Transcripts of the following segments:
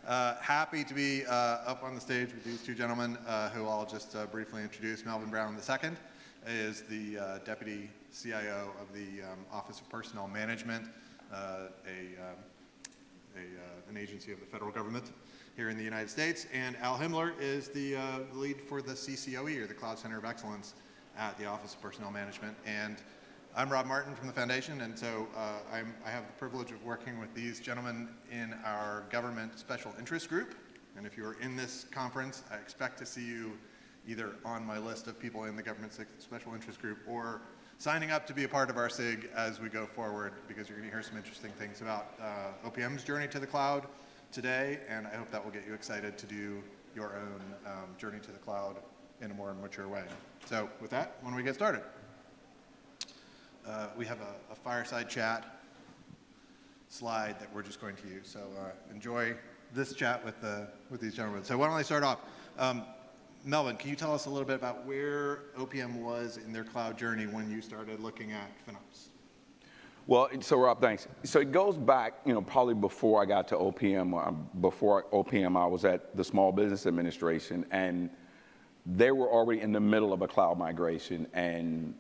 Happy to be up on the stage with these two gentlemen who I'll just briefly introduce. Melvin Brown II is the Deputy CIO of the Office of Personnel Management, an agency of the federal government here in the United States. And Al Himler is the lead for the CCOE, or the Cloud Center of Excellence, at the Office of Personnel Management. And I'm Rob Martin from the Foundation, and so I have the privilege of working with these gentlemen in our government special interest group. And if you're in this conference, I expect to see you either on my list of people in the government special interest group or signing up to be a part of our SIG as we go forward, because you're going to hear some interesting things about OPM's journey to the cloud today, and I hope that will get you excited to do your own journey to the cloud in a more mature way. So with that, why don't we get started? We have a fireside chat slide that we're just going to use. So enjoy this chat with these gentlemen. So why don't I start off? Melvin, can you tell us a little bit about where OPM was in their cloud journey when you started looking at FinOps? Well, so Rob, thanks. So it goes back, probably before I got to OPM. Before OPM, I was at the Small Business Administration, and they were already in the middle of a cloud migration, and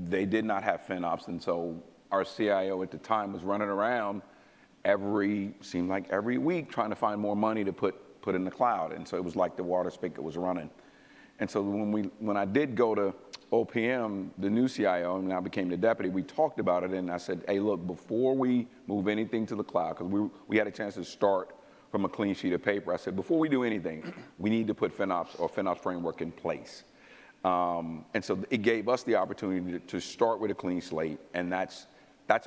they did not have FinOps, and so our CIO at the time was running around seemed like every week trying to find more money to put in the cloud, and so it was like the water spigot was running. And so when I did go to OPM, the new CIO, and I became the deputy, we talked about it, and I said, hey, look, before we move anything to the cloud, because we had a chance to start from a clean sheet of paper, I said, before we do anything, we need to put FinOps or FinOps framework in place. And so it gave us the opportunity to start with a clean slate, and that's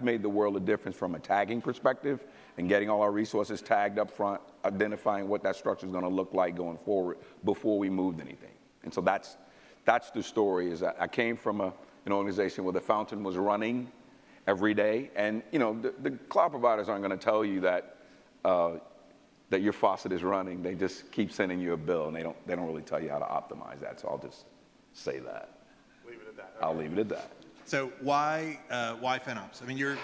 made the world a difference from a tagging perspective and getting all our resources tagged up front, identifying what that structure is going to look like going forward before we moved anything. And so that's the story. Is that I came from an organization where the fountain was running every day, and the cloud providers aren't going to tell you that your faucet is running. They just keep sending you a bill, and they don't really tell you how to optimize that. So I'll just say that. Leave it at that. Okay. I'll leave it at that. So why FinOps? I mean, you're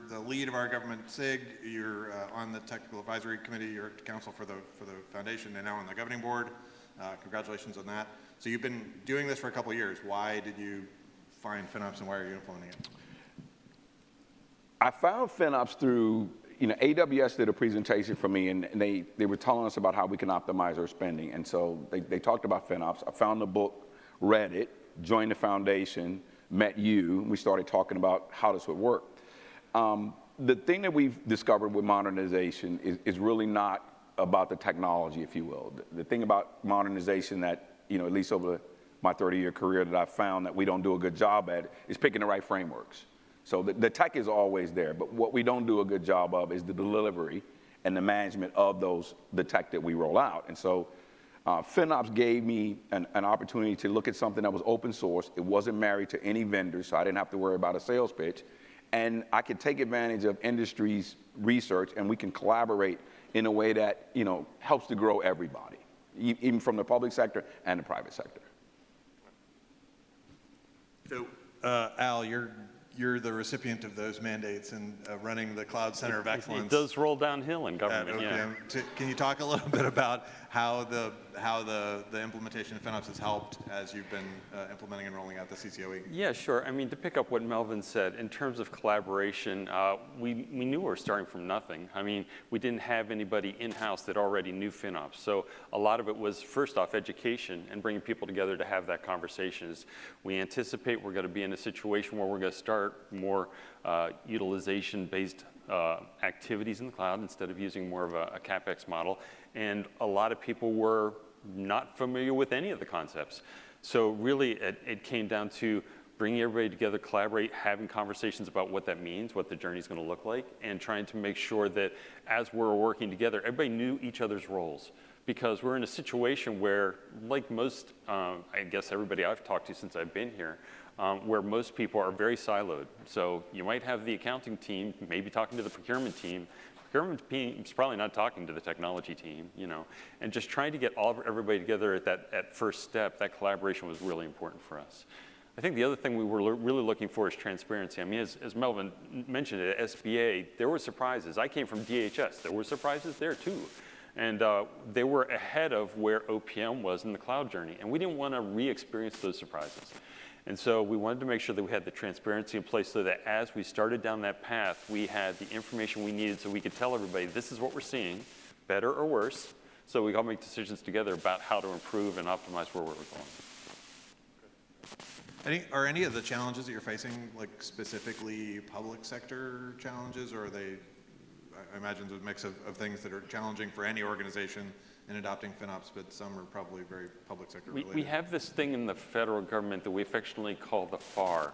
the lead of our government SIG. You're on the technical advisory committee. You're counsel for the foundation, and now on the governing board. Congratulations on that. So you've been doing this for a couple of years. Why did you find FinOps, and why are you implementing it? I found FinOps through, AWS did a presentation for me, and they were telling us about how we can optimize our spending. And so they talked about FinOps. I found the book, read it, joined the foundation, met you, and we started talking about how this would work. The thing that we've discovered with modernization is really not about the technology, if you will. The thing about modernization that, at least over my 30-year career, that I've found that we don't do a good job at is picking the right frameworks. So the tech is always there, but what we don't do a good job of is the delivery and the management of the tech that we roll out. And so FinOps gave me an opportunity to look at something that was open source. It wasn't married to any vendor, so I didn't have to worry about a sales pitch. And I could take advantage of industry's research, and we can collaborate in a way that helps to grow everybody, even from the public sector and the private sector. So, Al, you're the recipient of those mandates and running the Cloud Center of Excellence. It does roll downhill in government. Yeah. Can you talk a little bit about how the implementation of FinOps has helped as you've been implementing and rolling out the CCOE? Yeah, sure. I mean, to pick up what Melvin said, in terms of collaboration, we knew we were starting from nothing. I mean, we didn't have anybody in-house that already knew FinOps. So a lot of it was, first off, education and bringing people together to have that conversation. We anticipate we're going to be in a situation where we're going to start more utilization-based activities in the cloud instead of using more of a CapEx model. And a lot of people were not familiar with any of the concepts. So really, it came down to bringing everybody together, collaborate, having conversations about what that means, what the journey is going to look like, and trying to make sure that as we're working together, everybody knew each other's roles. Because we're in a situation where, like most, I guess everybody I've talked to since I've been here, where most people are very siloed. So you might have the accounting team maybe talking to the procurement team. Procurement team is probably not talking to the technology team, and just trying to get everybody together at that first step. That collaboration was really important for us. I think the other thing we were really looking for is transparency. I mean, as Melvin mentioned at SBA, there were surprises. I came from DHS. There were surprises there too. And they were ahead of where OPM was in the cloud journey. And we didn't want to re-experience those surprises. And so we wanted to make sure that we had the transparency in place so that as we started down that path, we had the information we needed so we could tell everybody, this is what we're seeing, better or worse. So we all make decisions together about how to improve and optimize where we're going. Are any of the challenges that you're facing, like specifically public sector challenges, or are they, I imagine it's a mix of things that are challenging for any organization in adopting FinOps, but some are probably very public sector related? We have this thing in the federal government that we affectionately call the FAR.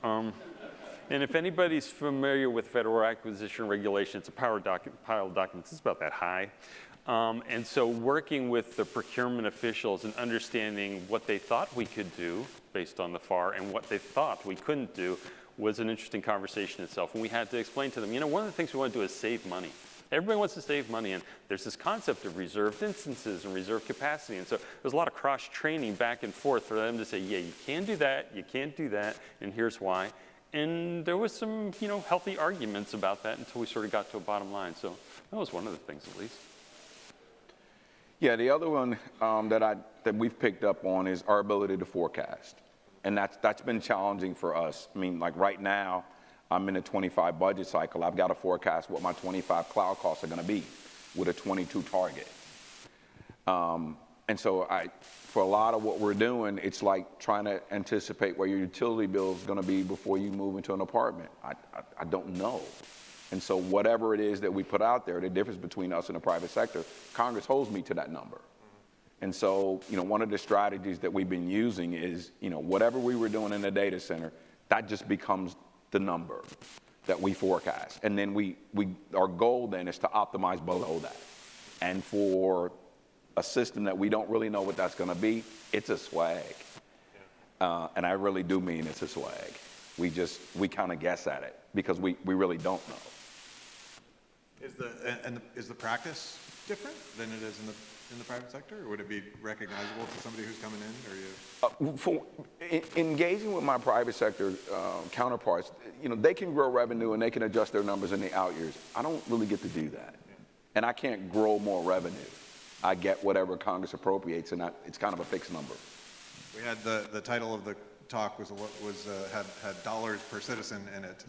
And if anybody's familiar with federal acquisition regulation, it's a pile of documents, it's about that high. And so working with the procurement officials and understanding what they thought we could do based on the FAR and what they thought we couldn't do was an interesting conversation itself. And we had to explain to them, you know, one of the things we want to do is save money. Everybody wants to save money, and there's this concept of reserved instances and reserved capacity. And so there's a lot of cross-training back and forth for them to say, yeah, you can do that, you can't do that, and here's why. And there was some, you know, healthy arguments about that until we sort of got to a bottom line. So that was one of the things, at least. Yeah, the other one that we've picked up on is our ability to forecast. And that's been challenging for us. I mean, like right now, I'm in a 25 budget cycle. I've got to forecast what my 25 cloud costs are going to be with a 22 target. And so for a lot of what we're doing, it's like trying to anticipate where your utility bill is going to be before you move into an apartment. I don't know. And so whatever it is that we put out there, the difference between us and the private sector, Congress holds me to that number. And so, you know, one of the strategies that we've been using is, you know, whatever we were doing in the data center, that just becomes the number that we forecast. And then our goal then is to optimize below that. And for a system that we don't really know what that's going to be, it's a swag. Yeah. And I really do mean it's a swag. We kind of guess at it because we really don't know. Is the practice different than it is in the private sector, or would it be recognizable to somebody who's coming in? Or For engaging with my private sector counterparts, you know, they can grow revenue and they can adjust their numbers in the out years. I don't really get to do that, and I can't grow more revenue. I get whatever Congress appropriates, and it's kind of a fixed number. We had the title of the talk had dollars per citizen in it.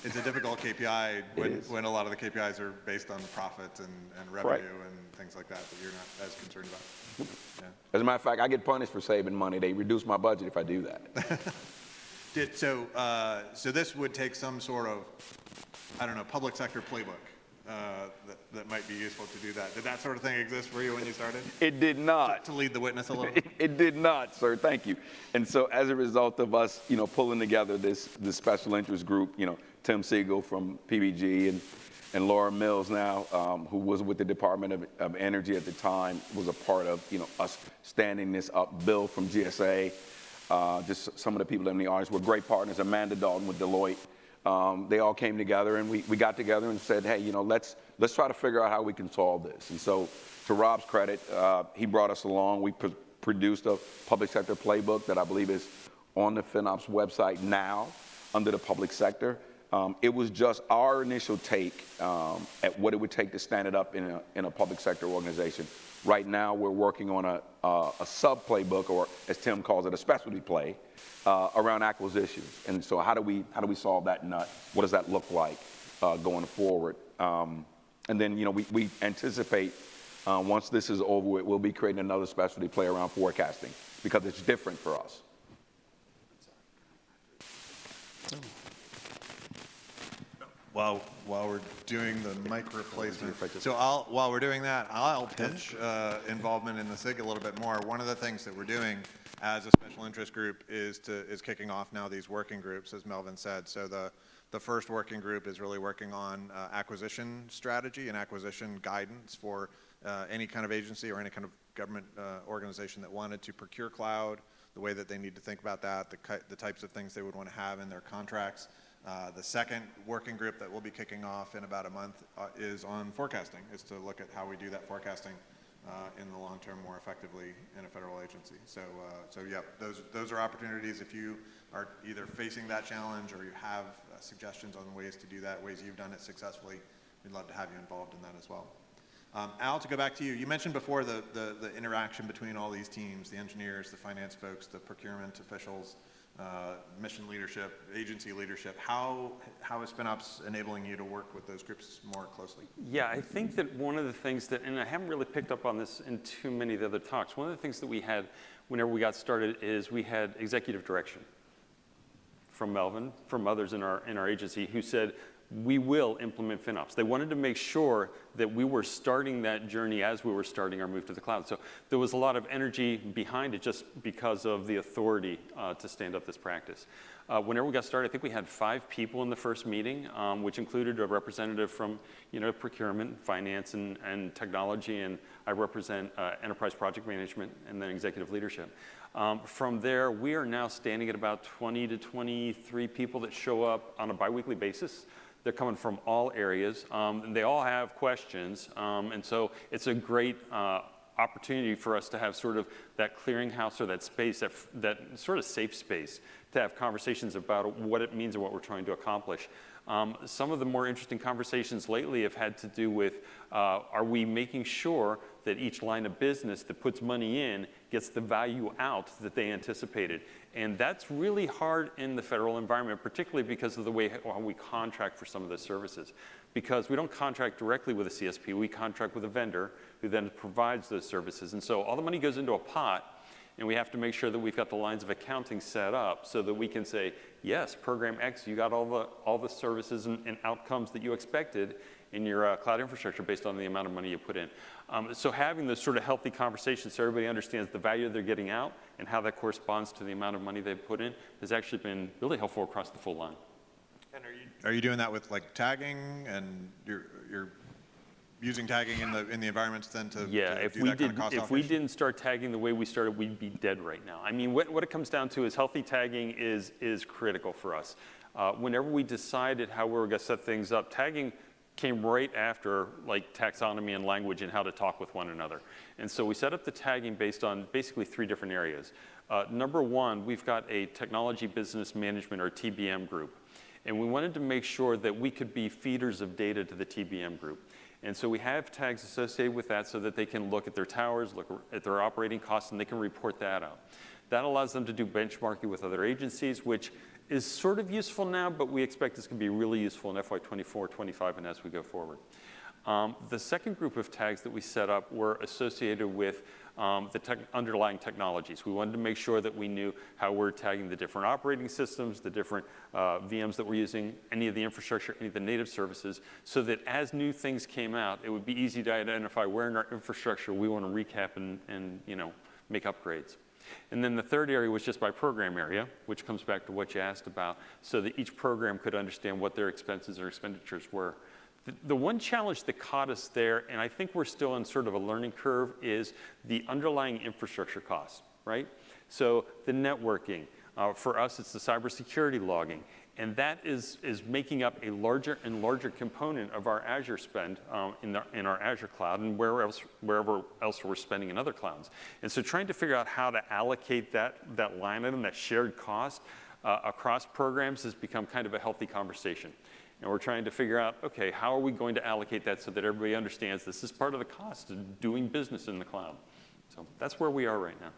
It's a difficult KPI when a lot of the KPIs are based on profit and revenue and things like that you're not as concerned about. Yeah. As a matter of fact, I get punished for saving money. They reduce my budget if I do that. So this would take some sort of, I don't know, public sector playbook that might be useful to do that. Did that sort of thing exist for you when you started? It did not. To lead the witness a little? It did not, sir. Thank you. And so as a result of us, you know, pulling together this special interest group, you know, Tim Siegel from PBG and Laura Mills now, who was with the Department of Energy at the time, was a part of, you know, us standing this up. Bill from GSA, just some of the people in the audience were great partners. Amanda Dalton with Deloitte. They all came together, and we got together and said, hey, you know, let's try to figure out how we can solve this. And so to Rob's credit, he brought us along. We produced a public sector playbook that I believe is on the FinOps website now under the public sector. It was just our initial take at what it would take to stand it up in a public sector organization. Right now, we're working on a sub playbook, or as Tim calls it, a specialty play around acquisitions. And so, how do we solve that nut? What does that look like going forward? And then, you know, we anticipate once this is over with, we'll be creating another specialty play around forecasting because it's different for us. While we're doing the mic replacement, so while we're doing that, I'll pitch involvement in the SIG a little bit more. One of the things that we're doing as a special interest group is kicking off now these working groups, as Melvin said. So the first working group is really working on acquisition strategy and acquisition guidance for any kind of agency or any kind of government organization that wanted to procure cloud, the way that they need to think about that, the types of things they would want to have in their contracts. The second working group that we'll be kicking off in about a month is on forecasting, is to look at how we do that forecasting in the long term more effectively in a federal agency. So yeah, those are opportunities if you are either facing that challenge or you have suggestions on ways to do that, ways you've done it successfully. We'd love to have you involved in that as well. Al, to go back to you, you mentioned before the interaction between all these teams, the engineers, the finance folks, the procurement officials, mission leadership, agency leadership. How is FinOps enabling you to work with those groups more closely? Yeah, I think that one of the things that, and I haven't really picked up on this in too many of the other talks, one of the things that we had whenever we got started is we had executive direction from Melvin, from others in our agency who said, we will implement FinOps. They wanted to make sure that we were starting that journey as we were starting our move to the cloud. So there was a lot of energy behind it just because of the authority to stand up this practice. Whenever we got started, I think we had 5 people in the first meeting, which included a representative from procurement, finance, and technology, and I represent enterprise project management and then executive leadership. From there, we are now standing at about 20 to 23 people that show up on a biweekly basis. They're coming from all areas, and they all have questions, and so it's a great opportunity for us to have sort of that clearinghouse or that space, that sort of safe space to have conversations about what it means and what we're trying to accomplish. Some of the more interesting conversations lately have had to do with, are we making sure that each line of business that puts money in gets the value out that they anticipated? And that's really hard in the federal environment, particularly because of the way how we contract for some of those services. Because we don't contract directly with a CSP, we contract with a vendor who then provides those services. And so all the money goes into a pot, and we have to make sure that we've got the lines of accounting set up so that we can say, yes, program X, you got all the services and outcomes that you expected in your cloud infrastructure based on the amount of money you put in. So having those sort of healthy conversations so everybody understands the value they're getting out and how that corresponds to the amount of money they've put in has actually been really helpful across the full line. And are you doing that with like tagging, and you're using tagging in the environments then to do that kind of cost if we didn't start tagging the way we started, we'd be dead right now. I mean, what it comes down to is healthy tagging is critical for us. Whenever we decided how we were going to set things up, tagging came right after like taxonomy and language and how to talk with one another. And so we set up the tagging based on basically 3 different areas. Number 1, we've got a technology business management or TBM group. And we wanted to make sure that we could be feeders of data to the TBM group. And so we have tags associated with that so that they can look at their towers, look at their operating costs, and they can report that out. That allows them to do benchmarking with other agencies, which is sort of useful now, but we expect this can be really useful in FY24, 25, and as we go forward. The second group of tags that we set up were associated with the underlying technologies. We wanted to make sure that we knew how we're tagging the different operating systems, the different VMs that we're using, any of the infrastructure, any of the native services, so that as new things came out, it would be easy to identify where in our infrastructure we want to recap and make upgrades. And then the third area was just by program area, which comes back to what you asked about, so that each program could understand what their expenses or expenditures were. The one challenge that caught us there, and I think we're still in sort of a learning curve, is the underlying infrastructure costs, right? So the networking, for us it's the cybersecurity logging, and that is making up a larger and larger component of our Azure spend in our Azure cloud and wherever else we're spending in other clouds. And so trying to figure out how to allocate that line item, that shared cost across programs has become kind of a healthy conversation. And we're trying to figure out, okay, how are we going to allocate that so that everybody understands this is part of the cost of doing business in the cloud. So that's where we are right now.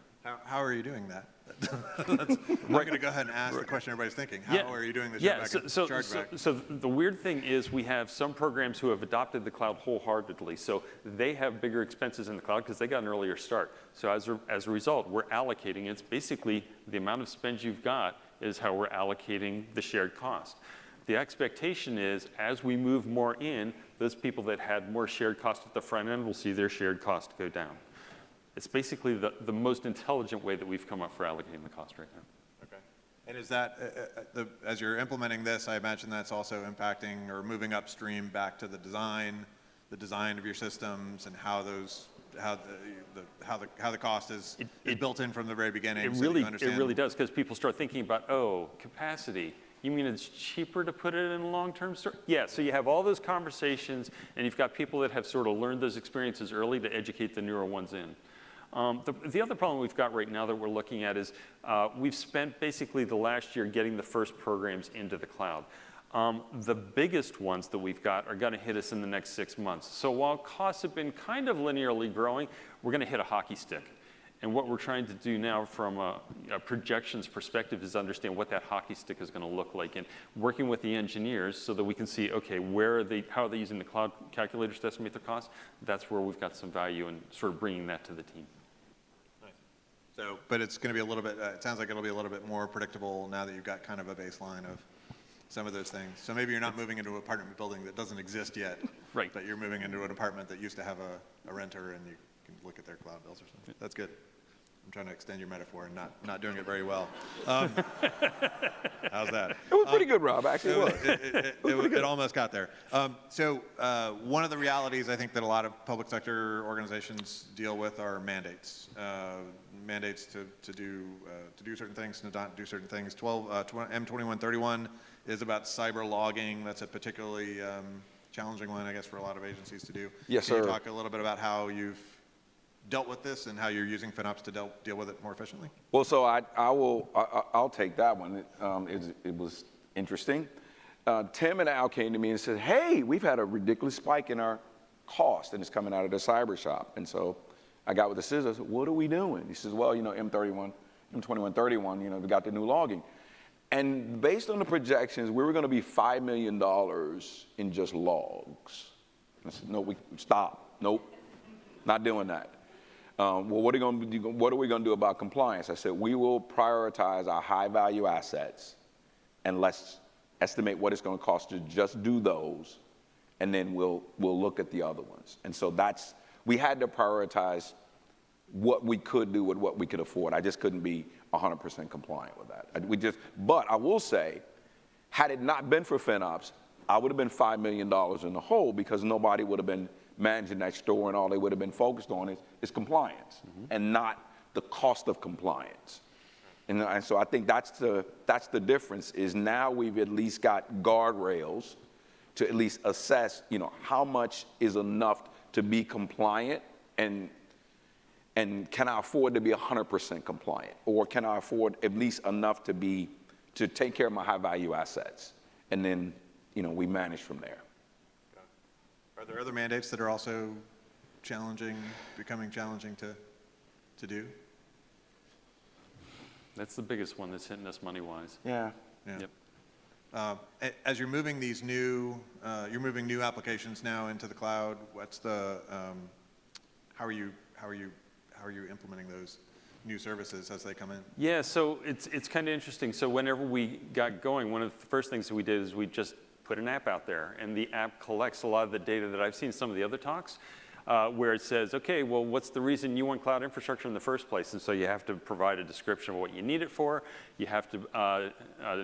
How are you doing that? I'm going to go ahead and ask the question everybody's thinking. How are you doing this? So the weird thing is we have some programs who have adopted the cloud wholeheartedly. So they have bigger expenses in the cloud because they got an earlier start. So as a result, we're allocating. It's basically the amount of spend you've got is how we're allocating the shared cost. The expectation is as we move more in, those people that had more shared cost at the front end will see their shared cost go down. It's basically the most intelligent way that we've come up for allocating the cost right now. Okay. And is that, as you're implementing this, I imagine that's also impacting or moving upstream back to the design of your systems and how the cost is built in from the very beginning. It really does, because people start thinking about, capacity. You mean it's cheaper to put it in a long-term store? Yeah, so you have all those conversations, and you've got people that have sort of learned those experiences early to educate the newer ones in. The other problem we've got right now that we're looking at is we've spent basically the last year getting the first programs into the cloud. The biggest ones that we've got are going to hit us in the next 6 months. So while costs have been kind of linearly growing, we're going to hit a hockey stick. And what we're trying to do now from a projections perspective is understand what that hockey stick is going to look like, and working with the engineers so that we can see, okay, how are they using the cloud calculators to estimate their costs? That's where we've got some value in sort of bringing that to the team. Nice. So, but it's going to be a little bit, it sounds like it'll be a little bit more predictable now that you've got kind of a baseline of some of those things. So maybe you're not moving into an apartment building that doesn't exist yet, right? But you're moving into an apartment that used to have a renter, and you can look at their cloud bills or something. That's good. I'm trying to extend your metaphor and not doing it very well. How's that? It was pretty good, Rob, actually. It almost got there. So one of the realities I think that a lot of public sector organizations deal with are mandates. Mandates to do certain things, to not do certain things. M2131 is about cyber logging. That's a particularly challenging one, I guess, for a lot of agencies to do. Yes, sir. Can you talk a little bit about how you've dealt with this and how you're using FinOps to deal with it more efficiently? Well, so I'll take that one. It was interesting. Tim and Al came to me and said, hey, we've had a ridiculous spike in our cost, and it's coming out of the cyber shop. And so I got with the scissors. I said, what are we doing? He says, well, M2131, we got the new logging. And based on the projections, we were going to be $5 million in just logs. I said, no, stop. Nope, not doing that. Well, what are we going to do about compliance? I said, we will prioritize our high-value assets, and let's estimate what it's going to cost to just do those, and then we'll look at the other ones. And so we had to prioritize what we could do with what we could afford. I just couldn't be 100% compliant with that. But I will say, had it not been for FinOps, I would have been $5 million in the hole, because nobody would have been managing that store, and all they would have been focused on is compliance, and not the cost of compliance. And so I think that's the difference, is now we've at least got guardrails to at least assess, how much is enough to be compliant, and can I afford to be 100% compliant, or can I afford at least enough to take care of my high value assets, and then we manage from there. Are there other mandates that are also becoming challenging to do? That's the biggest one that's hitting us money-wise. Yeah. Yep. As you're moving these new applications now into the cloud, how are you implementing those new services as they come in? Yeah, so it's kind of interesting. So whenever we got going, one of the first things that we did is we just put an app out there, and the app collects a lot of the data that I've seen some of the other talks, where it says, okay, well, what's the reason you want cloud infrastructure in the first place? And so you have to provide a description of what you need it for. You have to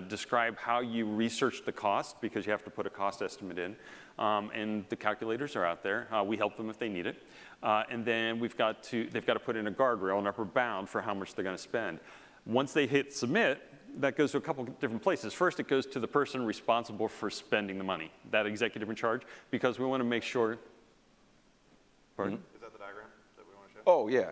describe how you research the cost, because you have to put a cost estimate in. And the calculators are out there. We help them if they need it. And then they've got to put in a guardrail, an upper bound for how much they're going to spend. Once they hit submit, that goes to a couple different places. First, it goes to the person responsible for spending the money, that executive in charge, because we want to make sure. Pardon? Is that the diagram that we want to show? Oh, yeah.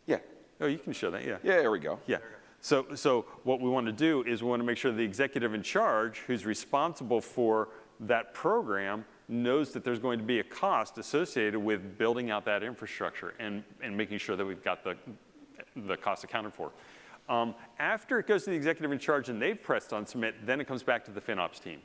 Yeah. Oh, you can show that, yeah. Yeah, there we go. Yeah. So what we want to do is we want to make sure the executive in charge, who's responsible for that program, knows that there's going to be a cost associated with building out that infrastructure and making sure that we've got the cost accounted for. After it goes to the executive in charge and they've pressed on submit, then it comes back to the FinOps team.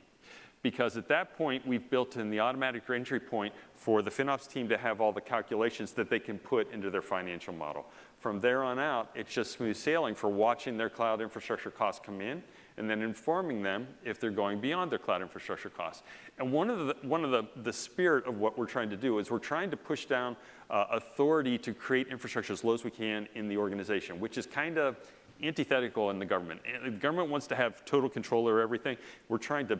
Because at that point, we've built in the automatic entry point for the FinOps team to have all the calculations that they can put into their financial model. From there on out, it's just smooth sailing for watching their cloud infrastructure costs come in, and then informing them if they're going beyond their cloud infrastructure costs. And one of the spirit of what we're trying to do is we're trying to push down authority to create infrastructure as low as we can in the organization, which is kind of antithetical in the government. The government wants to have total control over everything. We're trying to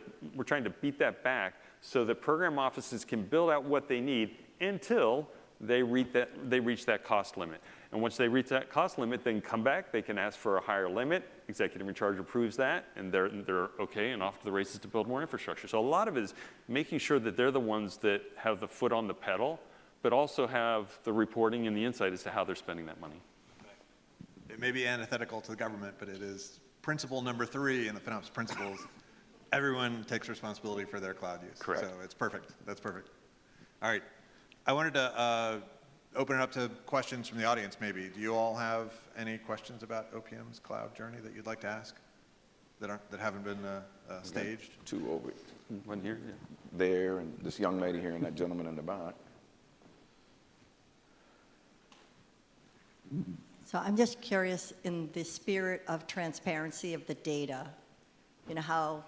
beat that back so that program offices can build out what they need until they reach that cost limit. And once they reach that cost limit, they can come back, they can ask for a higher limit, executive in charge approves that, and they're okay, and off to the races to build more infrastructure. So a lot of it is making sure that they're the ones that have the foot on the pedal, but also have the reporting and the insight as to how they're spending that money. It may be antithetical to the government, but it is principle number 3 in the FinOps principles. Everyone takes responsibility for their cloud use. Correct. So it's perfect. That's perfect. All right. I wanted to open it up to questions from the audience, maybe. Do you all have any questions about OPM's cloud journey that you'd like to ask that haven't been staged? 2 over One here, yeah. there, and this young lady here, and that gentleman in the back. So I'm just curious, in the spirit of transparency of the data, you know how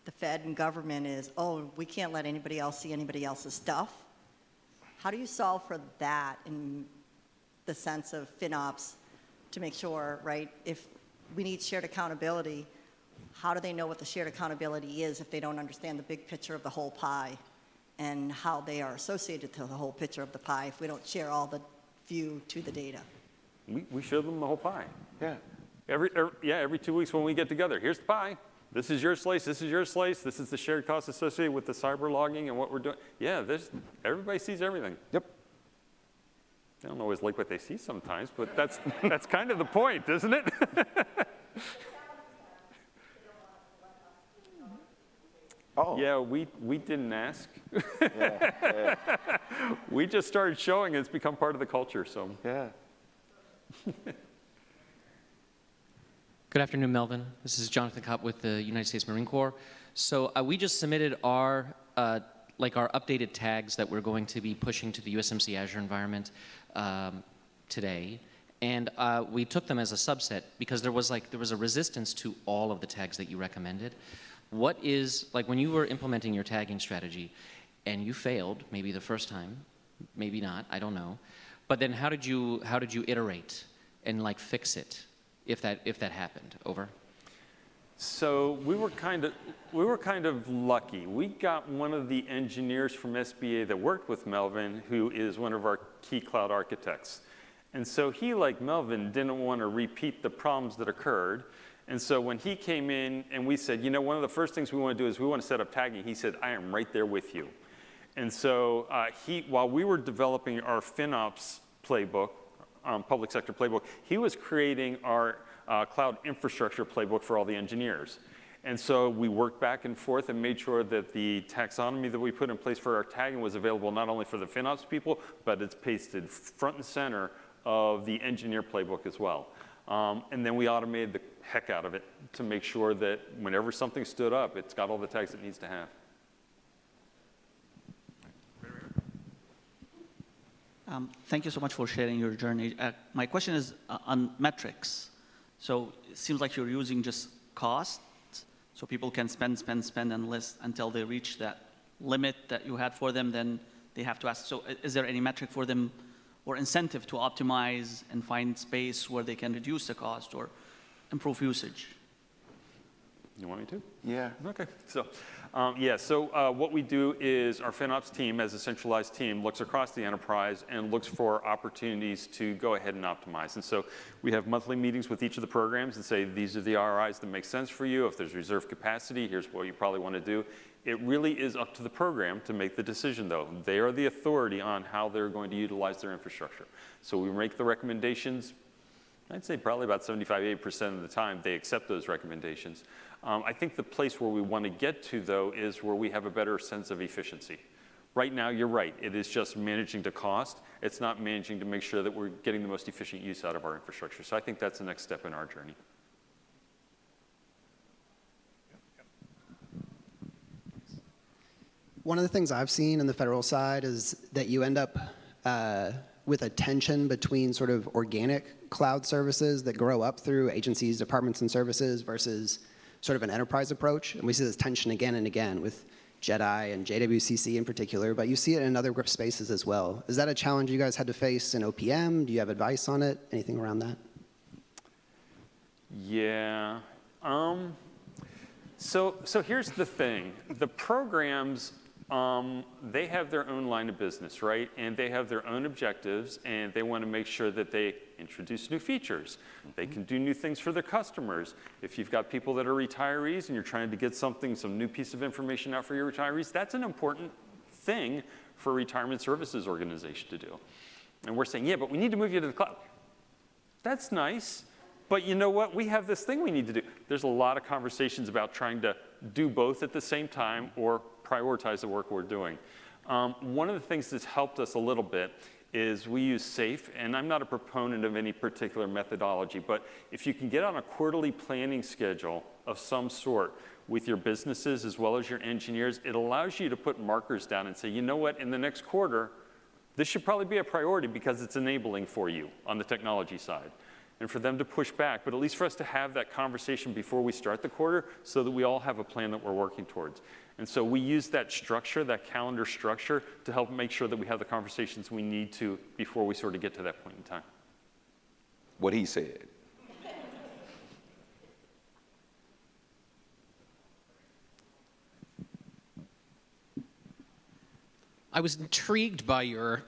the Fed and government is, oh, we can't let anybody else see anybody else's stuff. How do you solve for that in the sense of FinOps to make sure, right, if we need shared accountability, how do they know what the shared accountability is if they don't understand the big picture of the whole pie and how they are associated to the whole picture of the pie if we don't share all the view to the data? We show them the whole pie. Yeah. Every 2 weeks when we get together, here's the pie. This is your slice, this is your slice, this is the shared costs associated with the cyber logging and what we're doing. Yeah, everybody sees everything. Yep. They don't always like what they see sometimes, but that's kind of the point, isn't it? Oh. Yeah, we didn't ask. Yeah. We just started showing, and it's become part of the culture, so. Yeah. Good afternoon, Melvin. This is Jonathan Kopp with the United States Marine Corps. So we just submitted our updated tags that we're going to be pushing to the USMC Azure environment today, and we took them as a subset because there was a resistance to all of the tags that you recommended. What is, like, when you were implementing your tagging strategy, and you failed, maybe the first time, maybe not, I don't know, but then how did you iterate and fix it? If that happened. Over. So we were kind of lucky. We got one of the engineers from SBA that worked with Melvin, who is one of our key cloud architects. And so he, like Melvin, didn't want to repeat the problems that occurred. And so when he came in and we said, you know, one of the first things we want to do is we want to set up tagging, he said, I am right there with you. And so while we were developing our FinOps playbook, public sector playbook, he was creating our cloud infrastructure playbook for all the engineers. And so we worked back and forth and made sure that the taxonomy that we put in place for our tagging was available not only for the FinOps people, but it's pasted front and center of the engineer playbook as well. And then we automated the heck out of it to make sure that whenever something stood up, it's got all the tags it needs to have. Thank you so much for sharing your journey. My question is on metrics. So it seems like you're using just cost, so people can spend, and list until they reach that limit that you had for them, then they have to ask. So is there any metric for them or incentive to optimize and find space where they can reduce the cost or improve usage? You want me to? Yeah. Okay. So, what we do is our FinOps team, as a centralized team, looks across the enterprise and looks for opportunities to go ahead and optimize. And so we have monthly meetings with each of the programs and say, these are the ROIs that make sense for you. If there's reserve capacity, here's what you probably want to do. It really is up to the program to make the decision, though. They are the authority on how they're going to utilize their infrastructure. So we make the recommendations. I'd say probably about 75–80% of the time they accept those recommendations. I think the place where we want to get to, though, is where we have a better sense of efficiency. Right now, you're right. It is just managing to cost. It's not managing to make sure that we're getting the most efficient use out of our infrastructure. So I think that's the next step in our journey. One of the things I've seen in the federal side is that you end up with a tension between sort of organic cloud services that grow up through agencies, departments, and services versus sort of an enterprise approach. And we see this tension again and again with JEDI and JWCC in particular, but you see it in other grip spaces as well. Is that a challenge you guys had to face in OPM? Do you have advice on it? Anything around that? Yeah. So here's the thing. The programs They have their own line of business, right? And they have their own objectives, and they want to make sure that they introduce new features. They can do new things for their customers. If you've got people that are retirees and you're trying to get some new piece of information out for your retirees, that's an important thing for a retirement services organization to do. And we're saying, yeah, but we need to move you to the cloud. That's nice, but you know what? We have this thing we need to do. There's a lot of conversations about trying to do both at the same time or prioritize the work we're doing. One of the things that's helped us a little bit is we use SAFE, and I'm not a proponent of any particular methodology, but if you can get on a quarterly planning schedule of some sort with your businesses as well as your engineers, it allows you to put markers down and say, you know what, in the next quarter, this should probably be a priority because it's enabling for you on the technology side. And for them to push back, but at least for us to have that conversation before we start the quarter so that we all have a plan that we're working towards. And so we use that structure, that calendar structure, to help make sure that we have the conversations we need to before we sort of get to that point in time. What he said. I was intrigued by your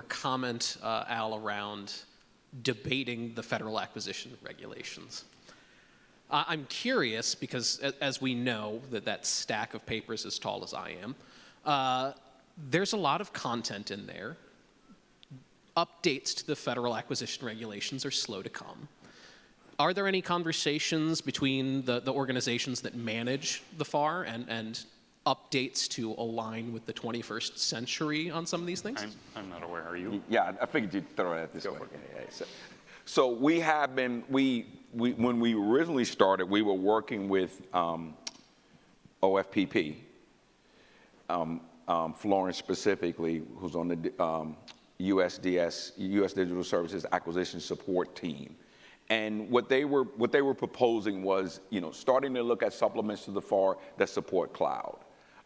comment, Al, around debating the federal acquisition regulations. I'm curious because, as we know, that stack of papers as tall as I am, there's a lot of content in there. Updates to the federal acquisition regulations are slow to come. Are there any conversations between the organizations that manage the FAR and updates to align with the 21st century on some of these things? I'm not aware. Are you? Yeah, I figured you'd throw that this way. So we have been, when we originally started, we were working with OFPP, Florence specifically, who's on the USDS, U.S. Digital Services Acquisition Support Team. And what they were proposing was, starting to look at supplements to the FAR that support cloud.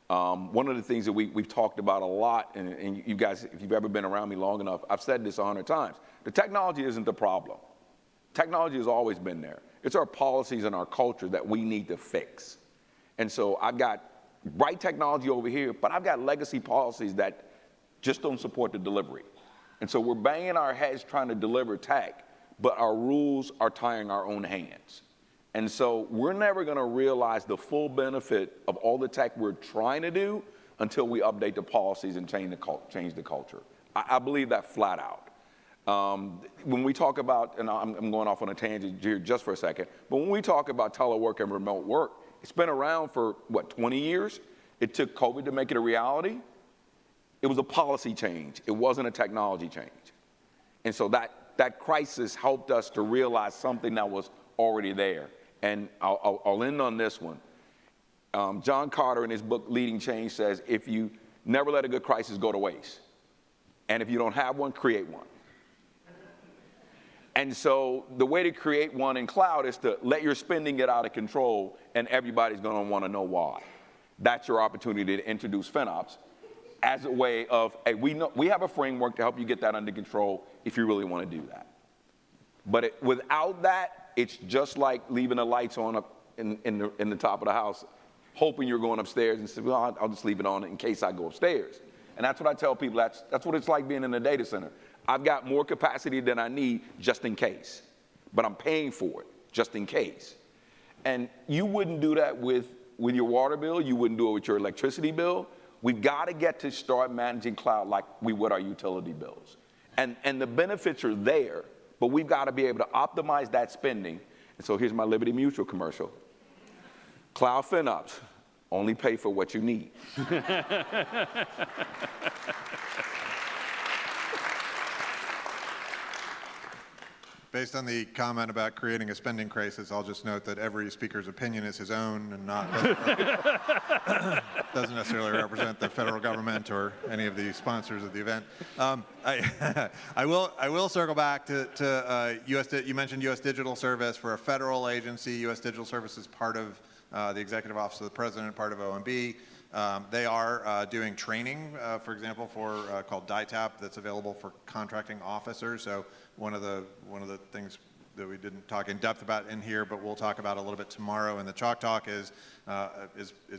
One of the things that we've talked about a lot, and you guys, if you've ever been around me long enough, I've said this 100 times. The technology isn't the problem. Technology has always been there. It's our policies and our culture that we need to fix. And so I've got bright technology over here, but I've got legacy policies that just don't support the delivery. And so we're banging our heads trying to deliver tech, but our rules are tying our own hands. And so we're never going to realize the full benefit of all the tech we're trying to do until we update the policies and change the culture. I believe that flat out. When we talk about, and I'm going off on a tangent here just for a second, but when we talk about telework and remote work, it's been around for, 20 years? It took COVID to make it a reality. It was a policy change. It wasn't a technology change. And so that crisis helped us to realize something that was already there. And I'll end on this one. John Carter, in his book, Leading Change, says, if you never let a good crisis go to waste, and if you don't have one, create one. And so the way to create one in cloud is to let your spending get out of control, and everybody's going to want to know why. That's your opportunity to introduce FinOps as a way of, hey, we have a framework to help you get that under control if you really want to do that. But without that, it's just like leaving the lights on up in the top of the house, hoping you're going upstairs and say, well, I'll just leave it on in case I go upstairs. And that's what I tell people. That's what it's like being in a data center. I've got more capacity than I need just in case, but I'm paying for it just in case. And you wouldn't do that with your water bill. You wouldn't do it with your electricity bill. We've got to get to start managing cloud like we would our utility bills. And the benefits are there, but we've got to be able to optimize that spending. And so here's my Liberty Mutual commercial. Cloud FinOps, only pay for what you need. Based on the comment about creating a spending crisis, I'll just note that every speaker's opinion is his own and doesn't necessarily represent the federal government or any of the sponsors of the event. I will circle back to you mentioned U.S. Digital Service. For a federal agency, U.S. Digital Service is part of the Executive Office of the President, part of OMB. They are doing training, for example, called DITAP, that's available for contracting officers. So one of the things that we didn't talk in depth about in here, but we'll talk about a little bit tomorrow in the Chalk Talk is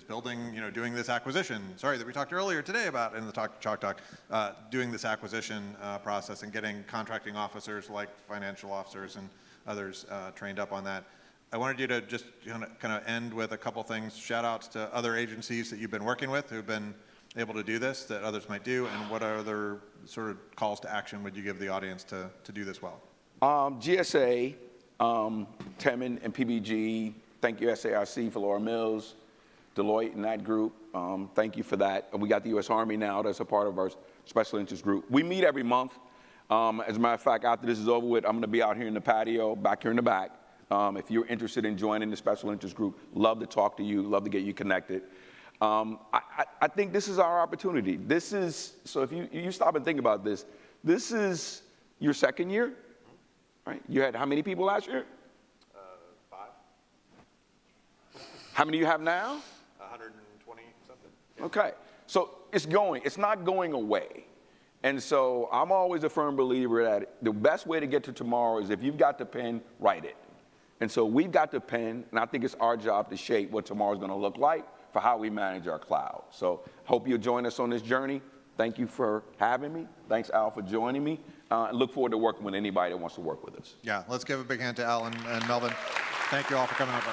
building, doing this acquisition. Sorry that we talked earlier today about in the Chalk Talk, doing this acquisition process and getting contracting officers like financial officers and others trained up on that. I wanted you to just kind of end with a couple things, shout outs to other agencies that you've been working with who've been able to do this that others might do, and what other sort of calls to action would you give the audience to do this well? GSA, Temin and PBG, thank you SAIC for Laura Mills, Deloitte and that group, thank you for that. And we got the U.S. Army now that's a part of our special interest group. We meet every month. As a matter of fact, after this is over with, I'm going to be out here in the patio, back here in the back. If you're interested in joining the special interest group, love to talk to you, love to get you connected. I think this is our opportunity. This is, so if you stop and think about this, this is your second year, right? You had how many people last year? 5. How many you have now? 120 something. Okay, so it's not going away. And so I'm always a firm believer that the best way to get to tomorrow is if you've got the pen, write it. And so we've got the pen, and I think it's our job to shape what tomorrow's going to look like for how we manage our cloud. So hope you'll join us on this journey. Thank you for having me. Thanks, Al, for joining me. I look forward to working with anybody that wants to work with us. Yeah, let's give a big hand to Al and Melvin. Thank you all for coming up.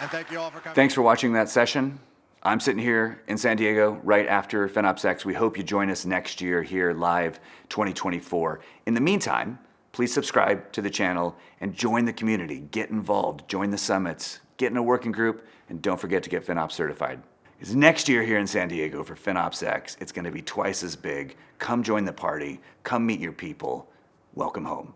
And thank you all for coming. Thanks for watching that session. I'm sitting here in San Diego right after FinOps X. We hope you join us next year here live 2024. In the meantime, please subscribe to the channel and join the community. Get involved, join the summits, get in a working group, and don't forget to get FinOps certified. Because next year here in San Diego for FinOps X, it's going to be twice as big. Come join the party. Come meet your people. Welcome home.